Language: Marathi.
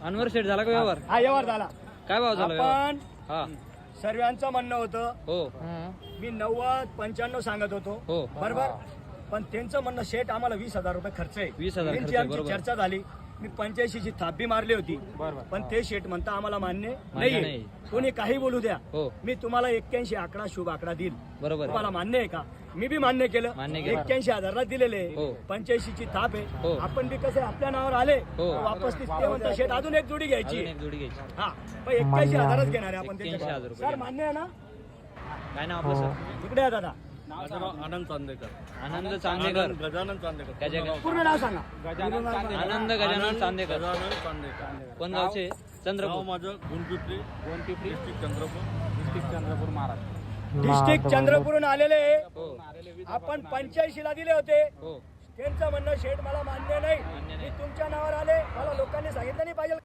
अनवर शेठ झाला का व्यवहार? हा व्यवहार झाला. काय भाव झाला व्यवहार? आपण हा सर्वांचं म्हणणं होतं हो मी 90-95 सांगत होतो हो बरोबर, पण त्यांचं म्हणणं शेठ आम्हाला 20,000 रुपये खर्च आहे. 20,000 त्यांची खर्च आहे, आमची बरोबर. चर्चा झाली. मी 85 ची थापी मारली होती, पण ते शेठ म्हणता आम्हाला मान्य नाहीये. नाही. कोणी काही बोलू द्या, हो मी तुम्हाला 81 आकडा शुभ आकडा देईल. बरोबर तुम्हाला आहे. मान्य आहे का? मी बी मान्य केलं. मान्य केलं. 81,000ला दिलेले, हो. 85 ची थाप हो. आहे. आपण बी कसे आपल्या नावावर आले हो. वापस ते म्हणता शेठ अजून एक जोडी घ्यायची. अजून एक जोडी घ्यायची. हा पण 81,000च घेणार आहे आपण 81,000 रुपये. सर मान्य आहे ना? काय नाव आपलं सर? इकडे आहे दादा. आनंद चांदेकर. आनंद चांदेकर. गजानन चांदेकर. गजानन. पूर्ण नाव सांगा. आनंद गजानन चांदेकर. गजानन चांदेकर. कोण गावचे? गाव चंद्रपूर. माझं गुणपिपरी डिस्ट्रिक्ट चंद्रपूर. डिस्ट्रिक्ट चंद्रपूरहून आलेले हो आपण 85 ला दिले होते. हो त्यांचं म्हणणं शेठ मला मान्य नाही. मान्य नाही. मी तुमच्या नावावर आले, मला लोकांनी सांगितलं नाही पाहिजे